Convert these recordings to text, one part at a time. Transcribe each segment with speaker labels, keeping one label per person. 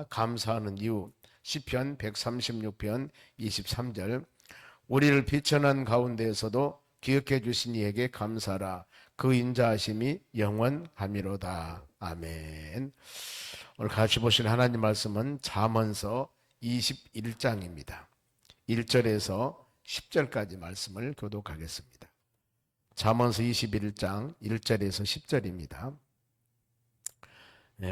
Speaker 1: 감사하는 이유. 시편 136편 23절. 우리를 비천한 가운데에서도 기억해 주신 이에게 감사라. 그 인자하심이 영원하미로다. 아멘. 오늘 같이 보실 하나님 말씀은 잠언서 21장입니다. 1절에서 10절까지 말씀을 교독하겠습니다. 잠언서 21장 1절에서 10절입니다.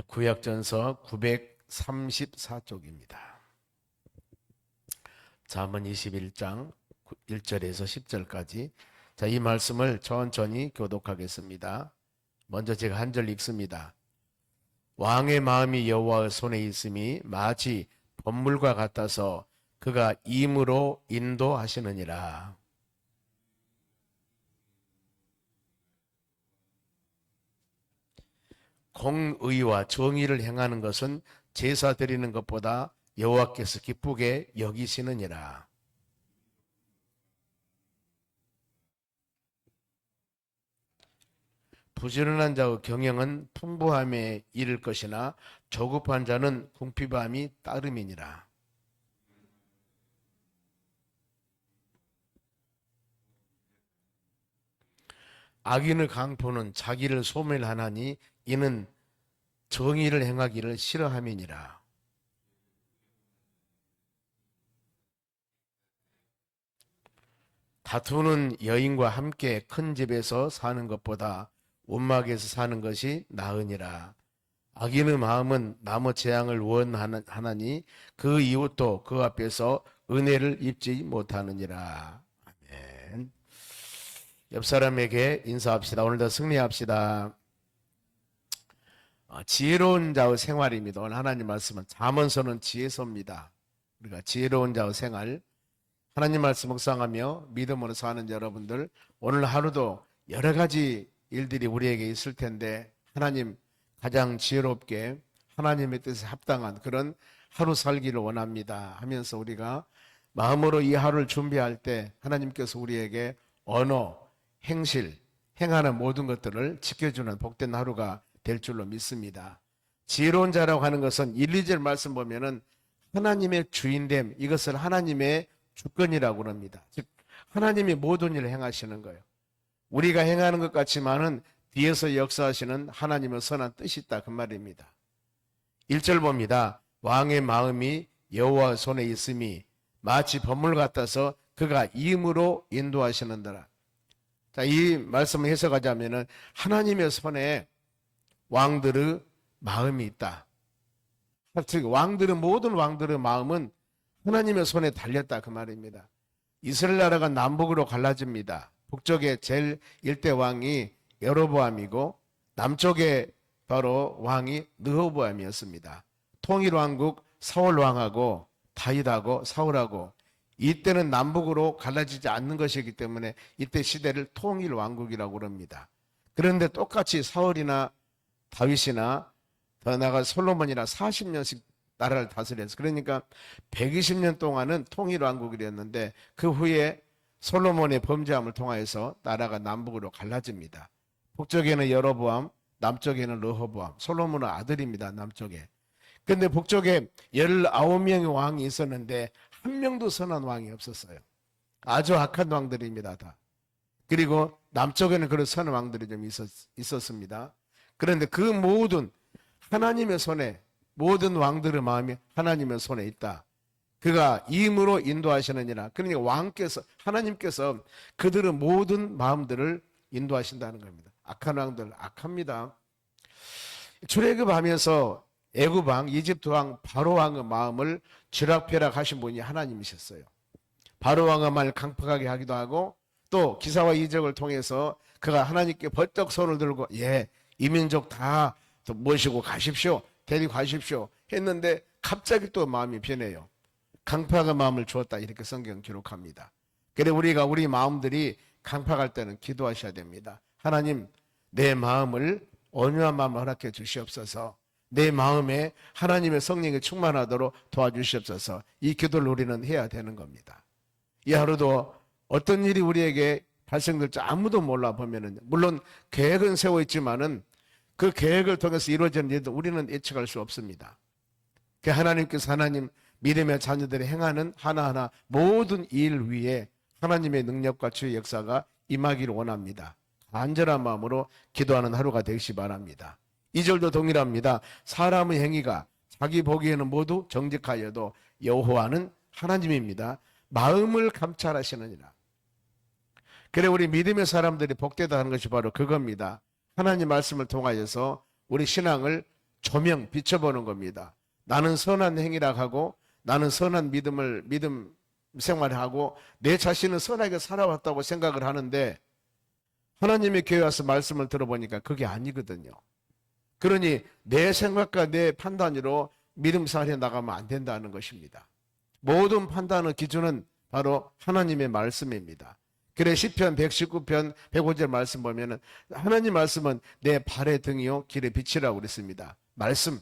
Speaker 1: 구약전서 934쪽입니다. 잠언 21장 1절에서 10절까지. 자, 이 말씀을 천천히 교독하겠습니다. 먼저 제가 한 절 읽습니다. 왕의 마음이 여호와의 손에 있음이 마치 번물과 같아서 그가 임으로 인도하시느니라. 공의와 정의를 행하는 것은 제사 드리는 것보다 여호와께서 기쁘게 여기시느니라. 부지런한 자의 경영은 풍부함에 이를 것이나 조급한 자는 궁핍함이 따름이니라. 악인의 강포는 자기를 소멸하나니 이는 정의를 행하기를 싫어함이니라. 다투는 여인과 함께 큰 집에서 사는 것보다 원막에서 사는 것이 나으니라. 악인의 마음은 남의 재앙을 원하나니 그 이웃도 그 앞에서 은혜를 입지 못하느니라. 아멘. 옆 사람에게 인사합시다. 오늘도 승리합시다. 지혜로운 자의 생활입니다. 오늘 하나님 말씀은 잠언서는 지혜서입니다. 우리가 지혜로운 자의 생활, 하나님 말씀 묵상하며 믿음으로 사는 여러분들, 오늘 하루도 여러 가지 일들이 우리에게 있을 텐데 하나님 가장 지혜롭게 하나님의 뜻에 합당한 그런 하루 살기를 원합니다 하면서 우리가 마음으로 이 하루를 준비할 때 하나님께서 우리에게 언어, 행실, 행하는 모든 것들을 지켜주는 복된 하루가 될 줄로 믿습니다. 지혜로운 자라고 하는 것은 1, 2절 말씀 보면은 하나님의 주인됨, 이것을 하나님의 주권이라고 합니다. 즉 하나님이 모든 일을 행하시는 거예요. 우리가 행하는 것 같지만은 뒤에서 역사하시는 하나님의 선한 뜻이 있다 그 말입니다. 1절 봅니다. 왕의 마음이 여호와 손에 있음이 마치 번물 같아서 그가 임으로 인도하시는더라. 자, 이 말씀을 해석하자면은 하나님의 손에 왕들의 마음이 있다. 즉 모든 왕들의 마음은 하나님의 손에 달렸다 그 말입니다. 이스라엘 나라가 남북으로 갈라집니다. 북쪽에 제일 일대 왕이 여로보암이고 남쪽에 바로 왕이 르호보암이었습니다. 통일왕국 사울왕하고 다윗하고 사울하고 이때는 남북으로 갈라지지 않는 것이기 때문에 이때 시대를 통일왕국이라고 합니다. 그런데 똑같이 사울이나 다윗이나 더 나아가 솔로몬이나 40년씩 나라를 다스렸어요. 그러니까 120년 동안은 통일왕국이었는데 그 후에 솔로몬의 범죄함을 통하여서 나라가 남북으로 갈라집니다. 북쪽에는 여로보암, 남쪽에는 르호보암. 솔로몬은 아들입니다. 남쪽에. 그런데 북쪽에 19명의 왕이 있었는데 한 명도 선한 왕이 없었어요. 아주 악한 왕들입니다. 다. 그리고 남쪽에는 그런 선한 왕들이 좀 있었습니다. 그런데 그 모든 하나님의 손에 모든 왕들의 마음이 하나님의 손에 있다. 그가 임으로 인도하시느니라. 그러니까 왕께서 하나님께서 그들의 모든 마음들을 인도하신다는 겁니다. 악한 왕들 악합니다. 출애굽하면서 애굽 왕, 이집트 왕, 바로 왕의 마음을 쥐락펴락 하신 분이 하나님이셨어요. 바로 왕의 말을 강팍하게 하기도 하고 또 기사와 이적을 통해서 그가 하나님께 벌떡 손을 들고 이 민족 다 모시고 가십시오. 데리고 가십시오. 했는데 갑자기 또 마음이 변해요. 강팍의 마음을 주었다 이렇게 성경 기록합니다. 그래 우리가 우리 마음들이 강팍할 때는 기도하셔야 됩니다. 하나님 내 마음을 온유한 마음을 허락해 주시옵소서. 내 마음에 하나님의 성령이 충만하도록 도와주시옵소서. 이 기도를 우리는 해야 되는 겁니다. 이 하루도 어떤 일이 우리에게 발생될지 아무도 몰라 보면은 물론 계획은 세워 있지만은 그 계획을 통해서 이루어지는 일도 우리는 예측할 수 없습니다. 그 하나님께서 하나님 믿음의 자녀들이 행하는 하나하나 모든 일 위에 하나님의 능력과 주의 역사가 임하기를 원합니다. 간절한 마음으로 기도하는 하루가 되시기 바랍니다. 2절도 동일합니다. 사람의 행위가 자기 보기에는 모두 정직하여도 여호와는 하나님입니다. 마음을 감찰하시느니라. 그래 우리 믿음의 사람들이 복되다 하는 것이 바로 그겁니다. 하나님 말씀을 통하여서 우리 신앙을 조명 비춰보는 겁니다. 나는 선한 행위라고 하고 나는 선한 믿음 생활을 하고 내 자신은 선하게 살아왔다고 생각을 하는데 하나님의 교회 와서 말씀을 들어보니까 그게 아니거든요. 그러니 내 생각과 내 판단으로 믿음 생활에 나가면 안 된다는 것입니다. 모든 판단의 기준은 바로 하나님의 말씀입니다. 그래 시편 119편 105절 말씀 보면은 하나님 말씀은 내 발의 등이요 길의 빛이라고 그랬습니다. 말씀.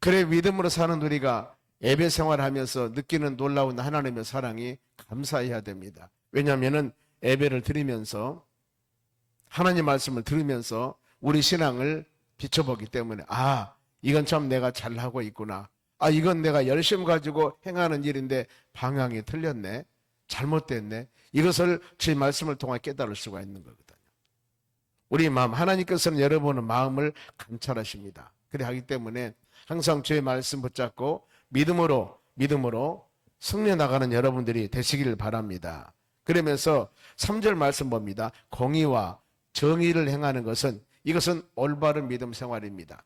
Speaker 1: 그래 믿음으로 사는 우리가 예배 생활하면서 느끼는 놀라운 하나님의 사랑이 감사해야 됩니다. 왜냐하면은 예배를 드리면서 하나님 말씀을 들으면서 우리 신앙을 비춰보기 때문에 이건 참 내가 잘하고 있구나. 이건 내가 열심 가지고 행하는 일인데 방향이 틀렸네. 잘못됐네. 이것을 주의 말씀을 통해 깨달을 수가 있는 거거든요. 우리 마음, 하나님께서는 여러분의 마음을 감찰하십니다. 그래 하기 때문에 항상 주의 말씀 붙잡고 믿음으로 승리해 나가는 여러분들이 되시기를 바랍니다. 그러면서 3절 말씀 봅니다. 공의와 정의를 행하는 것은 이것은 올바른 믿음 생활입니다.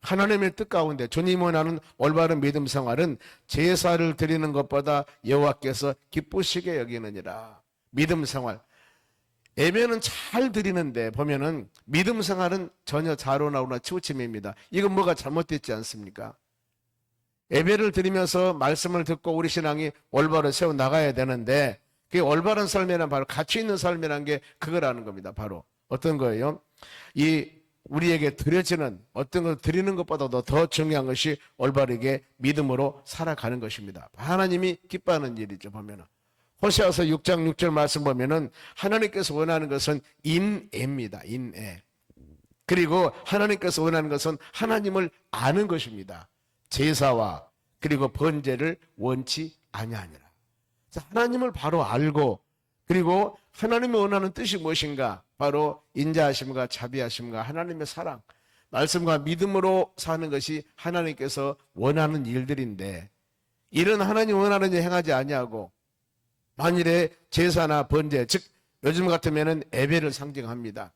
Speaker 1: 하나님의 뜻 가운데 주님 원하는 올바른 믿음 생활은 제사를 드리는 것보다 여호와께서 기쁘시게 여기느니라. 믿음 생활. 예배는 잘 드리는데 보면은 믿음 생활은 전혀 자로나오나 치우침입니다. 이건 뭐가 잘못됐지 않습니까? 예배를 드리면서 말씀을 듣고 우리 신앙이 올바로 세워 나가야 되는데 그 올바른 삶이란 바로 가치 있는 삶이란 게 그거라는 겁니다. 바로 어떤 거예요? 우리에게 드려지는 어떤 걸 드리는 것보다도 더 중요한 것이 올바르게 믿음으로 살아가는 것입니다. 하나님이 기뻐하는 일이죠. 보면은 호세아서 6장 6절 말씀 보면은 하나님께서 원하는 것은 인애입니다. 인애. 그리고 하나님께서 원하는 것은 하나님을 아는 것입니다. 제사와 그리고 번제를 원치 아니하니라. 하나님을 바로 알고 그리고 하나님이 원하는 뜻이 무엇인가? 바로 인자하심과 자비하심과 하나님의 사랑, 말씀과 믿음으로 사는 것이 하나님께서 원하는 일들인데 이런 하나님 원하는 일 행하지 아니하고 만일에 제사나 번제, 즉 요즘 같으면 예배를 상징합니다.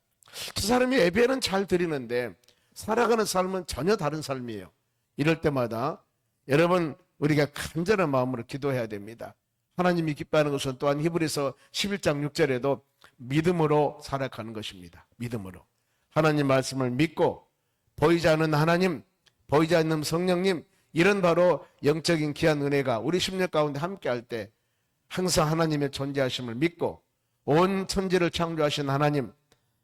Speaker 1: 그 사람이 예배는 잘 드리는데 살아가는 삶은 전혀 다른 삶이에요. 이럴 때마다 여러분 우리가 간절한 마음으로 기도해야 됩니다. 하나님이 기뻐하는 것은 또한 히브리서 11장 6절에도 믿음으로 살아가는 것입니다. 믿음으로. 하나님 말씀을 믿고 보이지 않는 하나님, 보이지 않는 성령님, 이런 바로 영적인 귀한 은혜가 우리 심령 가운데 함께할 때 항상 하나님의 존재하심을 믿고 온 천지를 창조하신 하나님,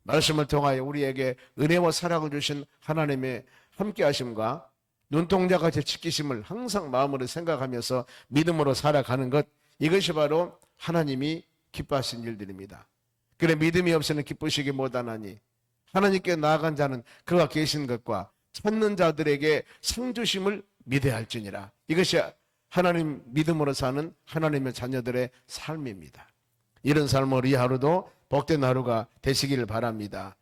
Speaker 1: 말씀을 통하여 우리에게 은혜와 사랑을 주신 하나님의 함께하심과 눈동자같이 지키심을 항상 마음으로 생각하면서 믿음으로 살아가는 것, 이것이 바로 하나님이 기뻐하신 일들입니다. 그래 믿음이 없이는 기쁘시기 못하나니 하나님께 나아간 자는 그가 계신 것과 찾는 자들에게 상 주심을 믿어야 할지니라. 이것이 하나님 믿음으로 사는 하나님의 자녀들의 삶입니다. 이런 삶으로 이 하루도 복된 하루가 되시기를 바랍니다.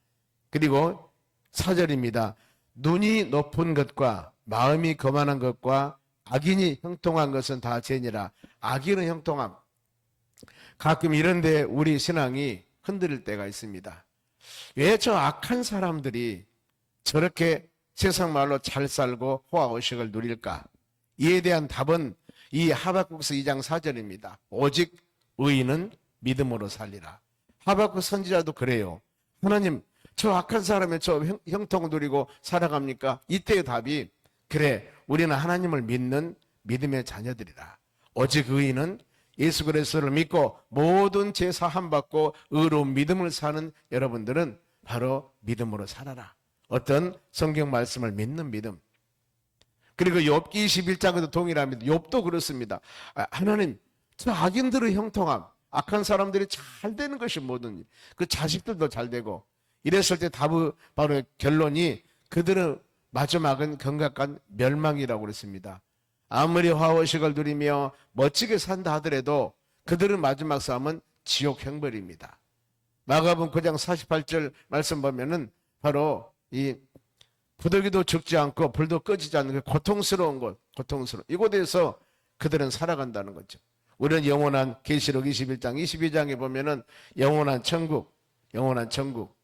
Speaker 1: 그리고 4절입니다. 눈이 높은 것과 마음이 거만한 것과 악인이 형통한 것은 다 죄니라. 악인은 형통함. 가끔 이런데 우리 신앙이 흔들릴 때가 있습니다. 왜 저 악한 사람들이 저렇게 세상 말로 잘 살고 호화의식을 누릴까? 이에 대한 답은 이 하박국서 2장 4절입니다. 오직 의인은 믿음으로 살리라. 하박국 선지자도 그래요. 하나님, 저 악한 사람의 저 형통을 누리고 살아갑니까? 이때의 답이 그래, 우리는 하나님을 믿는 믿음의 자녀들이라. 오직 의인은 예수 그리스도를 믿고 모든 죄 사함 받고 의로운 믿음을 사는 여러분들은 바로 믿음으로 살아라. 어떤 성경 말씀을 믿는 믿음. 그리고 욥기 21장에도 동일합니다. 욥도 그렇습니다. 하나님, 저 악인들의 형통함, 악한 사람들이 잘 되는 것이 모든 일, 그 자식들도 잘 되고 이랬을 때 답은 바로 결론이 그들은 마지막은 경각한 멸망이라고 그랬습니다. 아무리 화호식을 누리며 멋지게 산다 하더라도 그들의 마지막 삶은 지옥 형벌입니다. 마가복음 9장 48절 말씀 보면은 바로 이 부더기도 죽지 않고 불도 꺼지지 않는 그 고통스러운 곳, 고통스러운 이곳에서 그들은 살아간다는 거죠. 우리는 영원한 계시록 21장, 22장에 보면은 영원한 천국, 영원한 천국.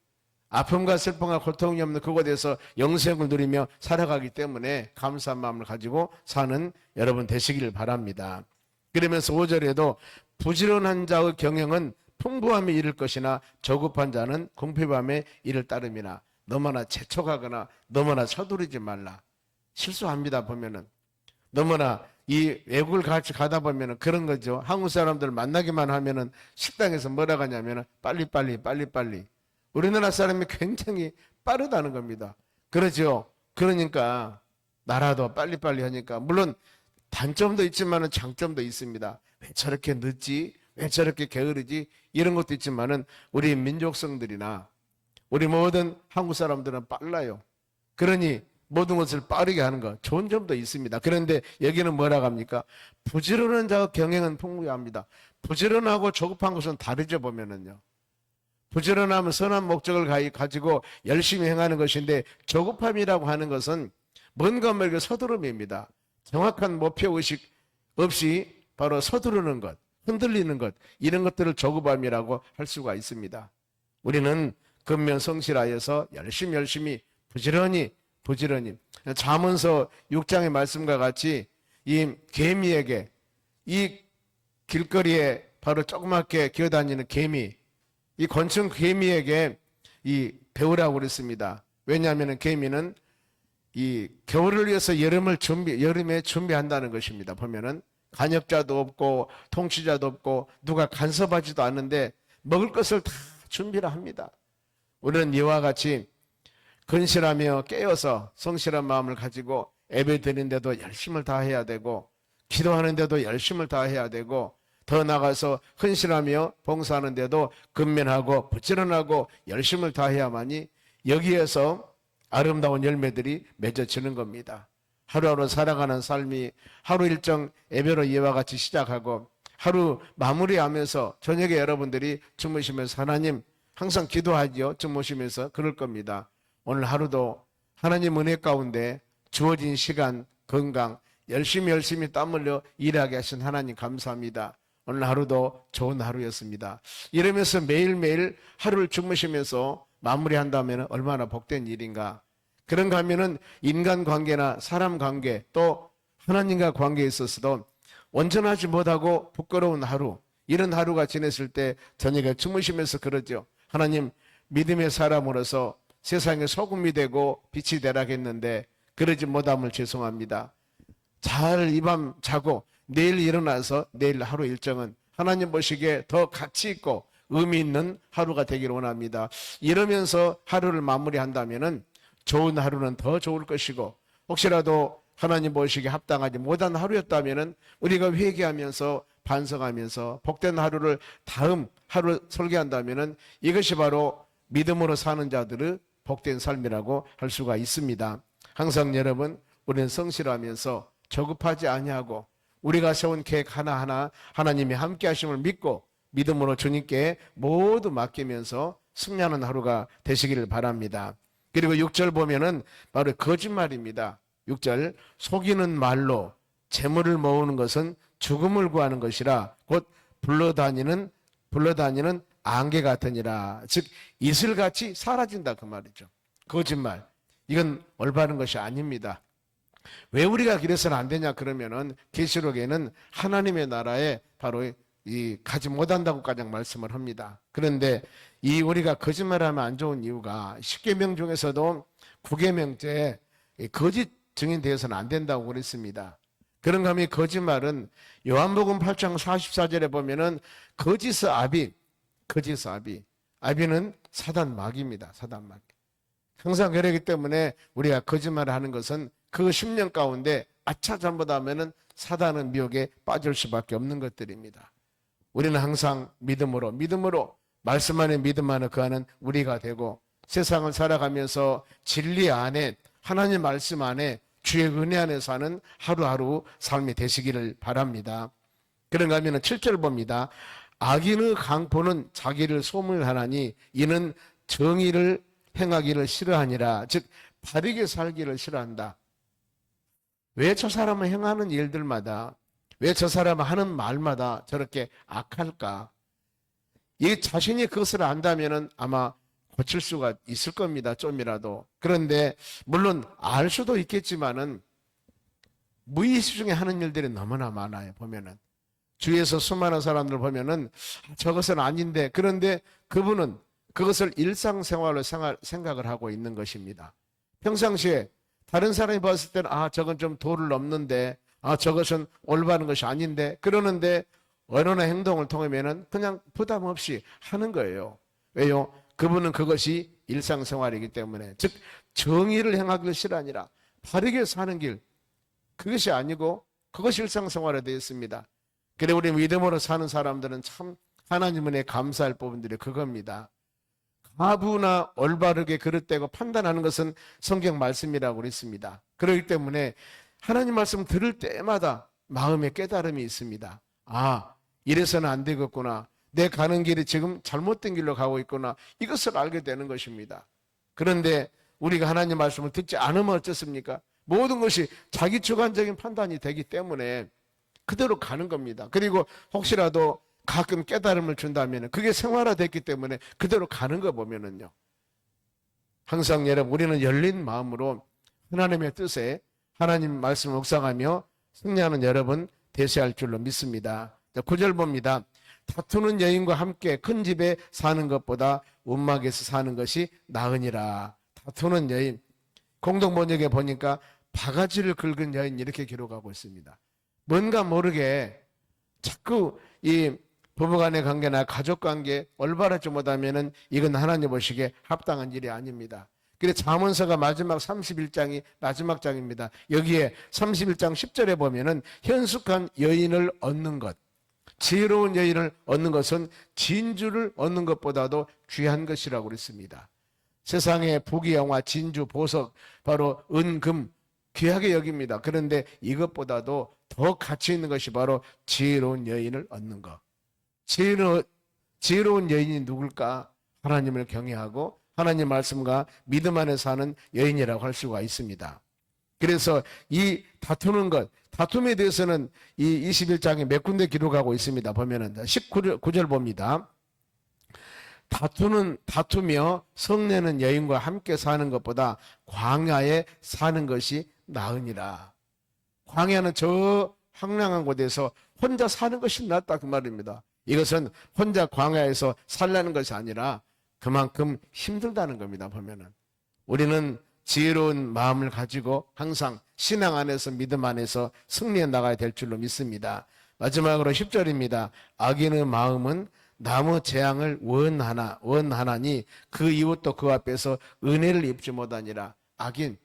Speaker 1: 아픔과 슬픔과 고통이 없는 그곳에서 영생을 누리며 살아가기 때문에 감사한 마음을 가지고 사는 여러분 되시기를 바랍니다. 그러면서 5절에도 부지런한 자의 경영은 풍부함에 이를 것이나 저급한 자는 궁핍함에 이를 따름이나 너무나 재촉하거나 너무나 서두르지 말라. 실수합니다. 보면은 너무나 이 외국을 같이 가다 보면은 그런 거죠. 한국 사람들 만나기만 하면은 식당에서 뭐라 하냐면은 빨리빨리. 우리나라 사람이 굉장히 빠르다는 겁니다. 그러죠. 그러니까 나라도 빨리빨리 하니까 물론 단점도 있지만은 장점도 있습니다. 왜 저렇게 늦지? 왜 저렇게 게으르지? 이런 것도 있지만은 우리 민족성들이나 우리 모든 한국 사람들은 빨라요. 그러니 모든 것을 빠르게 하는 것 좋은 점도 있습니다. 그런데 여기는 뭐라고 합니까? 부지런한 자의 경영은 풍부합니다. 부지런하고 조급한 것은 다르죠. 보면은요. 부지런하면 선한 목적을 가지고 열심히 행하는 것인데 조급함이라고 하는 것은 뭔가 모르게 서두름입니다. 정확한 목표의식 없이 바로 서두르는 것, 흔들리는 것 이런 것들을 조급함이라고 할 수가 있습니다. 우리는 근면 성실하여서 열심히 부지런히 잠언서 6장의 말씀과 같이 이 개미에게 이 길거리에 바로 조그맣게 기어다니는 개미 이 곤충 개미에게 이 배우라고 그랬습니다. 왜냐하면 개미는 이 겨울을 위해서 여름에 준비한다는 것입니다. 보면은 간역자도 없고 통치자도 없고 누가 간섭하지도 않는데 먹을 것을 다 준비를 합니다. 우리는 이와 같이 근실하며 깨어서 성실한 마음을 가지고 예배 드리는데도 열심을 다해야 되고 기도하는데도 열심을 다해야 되고 더 나아가서 헌신하며 봉사하는데도 근면하고 부지런하고 열심을 다해야만이 여기에서 아름다운 열매들이 맺어지는 겁니다. 하루하루 살아가는 삶이 하루 일정 예배로 이와 같이 시작하고 하루 마무리하면서 저녁에 여러분들이 주무시면서 하나님 항상 기도하지요. 주무시면서 그럴 겁니다. 오늘 하루도 하나님 은혜 가운데 주어진 시간, 건강, 열심히 땀 흘려 일하게 하신 하나님 감사합니다. 오늘 하루도 좋은 하루였습니다. 이러면서 매일매일 하루를 주무시면서 마무리한다면 얼마나 복된 일인가. 그런가 하면은 인간관계나 사람관계 또 하나님과 관계에 있어서도 온전하지 못하고 부끄러운 하루 이런 하루가 지냈을 때 저녁에 주무시면서 그러죠. 하나님 믿음의 사람으로서 세상에 소금이 되고 빛이 되라겠는데 그러지 못함을 죄송합니다. 잘 이 밤 자고 내일 일어나서 내일 하루 일정은 하나님 보시기에 더 가치 있고 의미 있는 하루가 되기를 원합니다. 이러면서 하루를 마무리한다면은 좋은 하루는 더 좋을 것이고 혹시라도 하나님 보시기에 합당하지 못한 하루였다면은 우리가 회개하면서 반성하면서 복된 하루를 다음 하루 설계한다면은 이것이 바로 믿음으로 사는 자들의 복된 삶이라고 할 수가 있습니다. 항상 여러분 우리는 성실하면서 저급하지 아니하고 우리가 세운 계획 하나하나 하나님이 함께 하심을 믿고 믿음으로 주님께 모두 맡기면서 승리하는 하루가 되시기를 바랍니다. 그리고 6절 보면은 바로 거짓말입니다. 6절 속이는 말로 재물을 모으는 것은 죽음을 구하는 것이라 곧 불러다니는 안개 같으니라. 즉 이슬같이 사라진다 그 말이죠. 거짓말 이건 올바른 것이 아닙니다. 왜 우리가 그래서는 안 되냐 그러면은 계시록에는 하나님의 나라에 바로 이 가지 못한다고 가장 말씀을 합니다. 그런데 이 우리가 거짓말하면 안 좋은 이유가 10계명 중에서도 9계명째 거짓 증인되어서는 안 된다고 그랬습니다. 그런가 하면 거짓말은 요한복음 8장 44절에 보면은 거짓의 아비는 사단 마귀입니다. 사단 마귀. 항상 그러기 때문에 우리가 거짓말을 하는 것은 그 10년 가운데 아차 잘못하면은 사단은 미혹에 빠질 수밖에 없는 것들입니다. 우리는 항상 믿음으로 말씀 안에 믿음 안에 거하는 우리가 되고 세상을 살아가면서 진리 안에 하나님 말씀 안에 주의 은혜 안에 사는 하루하루 삶이 되시기를 바랍니다. 그런가 하면 7절 봅니다. 악인의 강포는 자기를 소멸하나니 이는 정의를 행하기를 싫어하니라. 즉 바르게 살기를 싫어한다. 왜 저 사람은 행하는 일들마다, 왜 저 사람은 하는 말마다 저렇게 악할까? 이 자신이 그것을 안다면은 아마 고칠 수가 있을 겁니다. 좀이라도. 그런데 물론 알 수도 있겠지만은 무의식 중에 하는 일들이 너무나 많아요. 보면은 주위에서 수많은 사람들 보면은 저것은 아닌데, 그런데 그분은 그것을 일상생활로 생각을 하고 있는 것입니다. 평상시에 다른 사람이 봤을 때는 저건 좀 도를 넘는데, 저것은 올바른 것이 아닌데, 그러는데 언어나 행동을 통하면은 그냥 부담 없이 하는 거예요. 왜요? 그분은 그것이 일상생활이기 때문에. 즉 정의를 행하기를 싫어하니라. 바르게 사는 길, 그것이 아니고 그것이 일상생활에 되어 있습니다. 그래 우리 믿음으로 사는 사람들은 참 하나님 은혜에 감사할 부분들이 그겁니다. 가부나 올바르게 그릇되고 판단하는 것은 성경 말씀이라고 그랬습니다. 그렇기 때문에 하나님 말씀 들을 때마다 마음에 깨달음이 있습니다. 이래서는 안 되겠구나. 내 가는 길이 지금 잘못된 길로 가고 있구나. 이것을 알게 되는 것입니다. 그런데 우리가 하나님 말씀을 듣지 않으면 어쩌습니까? 모든 것이 자기 주관적인 판단이 되기 때문에 그대로 가는 겁니다. 그리고 혹시라도 가끔 깨달음을 준다면 그게 생활화됐기 때문에 그대로 가는 거 보면은요. 항상 여러분, 우리는 열린 마음으로 하나님의 뜻에 하나님 말씀을 묵상하며 승리하는 여러분 되셔야 할 줄로 믿습니다. 9절 봅니다. 다투는 여인과 함께 큰 집에 사는 것보다 움막에서 사는 것이 나으니라. 다투는 여인, 공동번역에 보니까 바가지를 긁은 여인, 이렇게 기록하고 있습니다. 뭔가 모르게 자꾸 이 부부간의 관계나 가족관계 올바르지 못하면은 이건 하나님 보시기에 합당한 일이 아닙니다. 그래서 잠언서가 마지막 31장이 마지막 장입니다. 여기에 31장 10절에 보면은 현숙한 여인을 얻는 것, 지혜로운 여인을 얻는 것은 진주를 얻는 것보다도 귀한 것이라고 그랬습니다. 세상의 부귀영화, 진주, 보석, 바로 은, 금 귀하게 여깁니다. 그런데 이것보다도 더 가치 있는 것이 바로 지혜로운 여인을 얻는 것. 지혜로운 여인이 누굴까? 하나님을 경외하고 하나님 말씀과 믿음 안에 사는 여인이라고 할 수가 있습니다. 그래서 이 다투는 것, 다툼에 대해서는 이 21장에 몇 군데 기록하고 있습니다. 보면은 19절 봅니다. 다투며 성내는 여인과 함께 사는 것보다 광야에 사는 것이 나으니라. 광야는 저 황량한 곳에서 혼자 사는 것이 낫다, 그 말입니다. 이것은 혼자 광야에서 살라는 것이 아니라 그만큼 힘들다는 겁니다. 보면은 우리는 지혜로운 마음을 가지고 항상 신앙 안에서 믿음 안에서 승리해 나가야 될 줄로 믿습니다. 마지막으로 10절입니다. 악인의 마음은 나무 재앙을 원하나니 그 이웃도 그 앞에서 은혜를 입지 못하니라. 악인,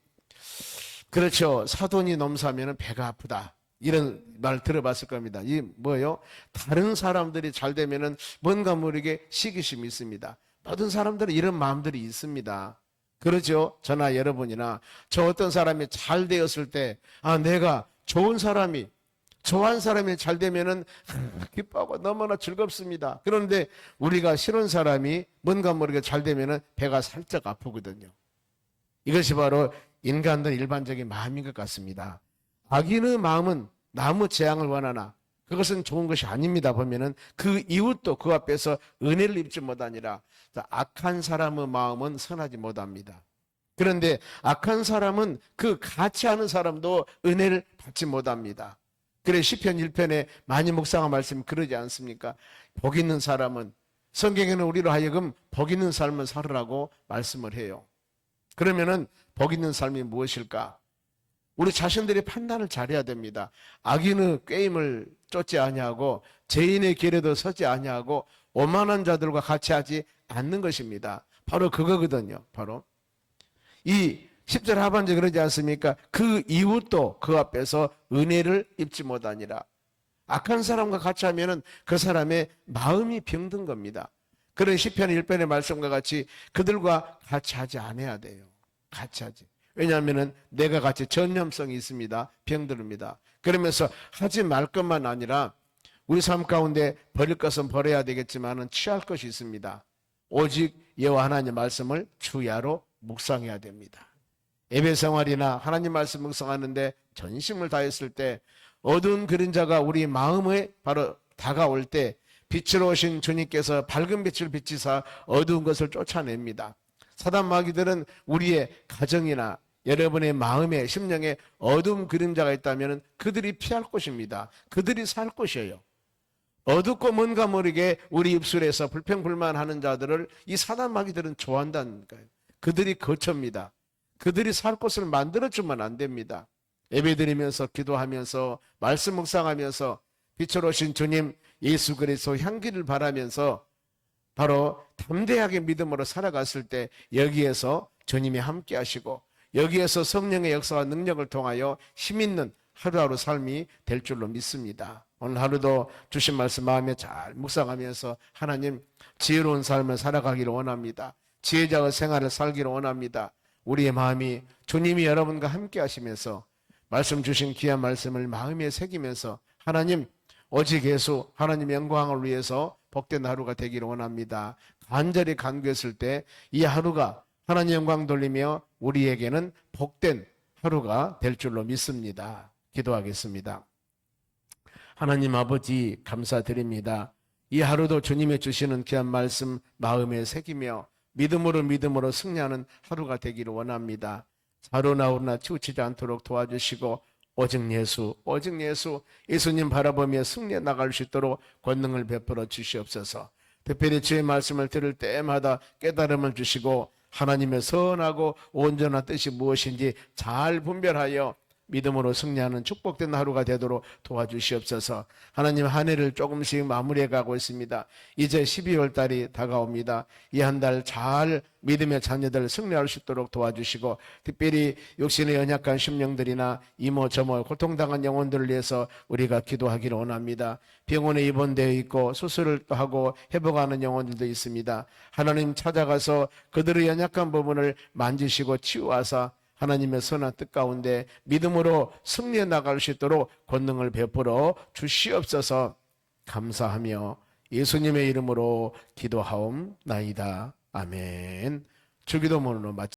Speaker 1: 그렇죠. 사돈이 넘사면 배가 아프다, 이런 말 들어봤을 겁니다. 이 뭐요? 다른 사람들이 잘 되면은 뭔가 모르게 시기심이 있습니다. 모든 사람들은 이런 마음들이 있습니다. 그렇죠? 저나 여러분이나 저 어떤 사람이 잘 되었을 때 내가 좋아하는 사람이 잘 되면은 기뻐하고 너무나 즐겁습니다. 그런데 우리가 싫은 사람이 뭔가 모르게 잘 되면은 배가 살짝 아프거든요. 이것이 바로 인간들 일반적인 마음인 것 같습니다. 악인의 마음은 나무 재앙을 원하나 그것은 좋은 것이 아닙니다. 보면은 그 이웃도 그 앞에서 은혜를 입지 못하니라. 악한 사람의 마음은 선하지 못합니다. 그런데 악한 사람은 그 같이 하는 사람도 은혜를 받지 못합니다. 그래 시편 1편에 많이 묵상한 말씀 그러지 않습니까? 복 있는 사람은, 성경에는 우리로 하여금 복 있는 삶을 살으라고 말씀을 해요. 그러면은 복 있는 삶이 무엇일까? 우리 자신들이 판단을 잘해야 됩니다. 악인의 꾀임을 쫓지 아니하고 죄인의 길에도 서지 아니하고 오만한 자들과 같이 하지 않는 것입니다. 바로 그거거든요. 바로 이 10절 하반절에 그러지 않습니까? 그 이웃도 그 앞에서 은혜를 입지 못하니라. 악한 사람과 같이 하면은 그 사람의 마음이 병든 겁니다. 그런 시편 1편의 말씀과 같이 그들과 같이 하지 않아야 돼요. 같이 하지. 왜냐하면 내가 같이 전염성이 있습니다. 병들입니다. 그러면서 하지 말 것만 아니라 우리 삶 가운데 버릴 것은 버려야 되겠지만은 취할 것이 있습니다. 오직 여호와 하나님의 말씀을 주야로 묵상해야 됩니다. 예배 생활이나 하나님 말씀 묵상하는데 전심을 다했을 때 어두운 그림자가 우리 마음에 바로 다가올 때 빛으로 오신 주님께서 밝은 빛을 비치사 어두운 것을 쫓아냅니다. 사단 마귀들은 우리의 가정이나 여러분의 마음에 심령에 어두운 그림자가 있다면 그들이 피할 곳입니다. 그들이 살 곳이에요. 어둡고 뭔가 모르게 우리 입술에서 불평불만하는 자들을 이 사단 마귀들은 좋아한다는 거예요. 그들이 거처입니다. 그들이 살 곳을 만들어주면 안 됩니다. 예배드리면서 기도하면서 말씀 묵상하면서 빛으로 오신 주님 예수 그리스도 향기를 바라면서 바로 담대하게 믿음으로 살아갔을 때 여기에서 주님이 함께 하시고 여기에서 성령의 역사와 능력을 통하여 힘있는 하루하루 삶이 될 줄로 믿습니다. 오늘 하루도 주신 말씀 마음에 잘 묵상하면서 하나님 지혜로운 삶을 살아가기를 원합니다. 지혜자의 생활을 살기를 원합니다. 우리의 마음이 주님이 여러분과 함께 하시면서 말씀 주신 귀한 말씀을 마음에 새기면서 하나님 오직 예수 하나님 영광을 위해서 복된 하루가 되기를 원합니다. 간절히 간구했을 때 이 하루가 하나님 영광 돌리며 우리에게는 복된 하루가 될 줄로 믿습니다. 기도하겠습니다. 하나님 아버지 감사드립니다. 이 하루도 주님이 주시는 귀한 말씀 마음에 새기며 믿음으로 승리하는 하루가 되기를 원합니다. 자로나 오르나 치우치지 않도록 도와주시고 오직 예수 예수님 바라보며 승리해 나갈 수 있도록 권능을 베풀어 주시옵소서. 특별히 주의 말씀을 들을 때마다 깨달음을 주시고 하나님의 선하고 온전한 뜻이 무엇인지 잘 분별하여 믿음으로 승리하는 축복된 하루가 되도록 도와주시옵소서. 하나님 한 해를 조금씩 마무리해 가고 있습니다. 이제 12월 달이 다가옵니다. 이 한 달 잘 믿음의 자녀들 승리할 수 있도록 도와주시고 특별히 육신의 연약한 심령들이나 이모 저모 고통당한 영혼들을 위해서 우리가 기도하기를 원합니다. 병원에 입원되어 있고 수술을 하고 회복하는 영혼들도 있습니다. 하나님 찾아가서 그들의 연약한 부분을 만지시고 치유하사 하나님의 선한 뜻 가운데 믿음으로 승리해 나갈 수 있도록 권능을 베풀어 주시옵소서. 감사하며 예수님의 이름으로 기도하옵나이다. 아멘. 주기도문으로 마치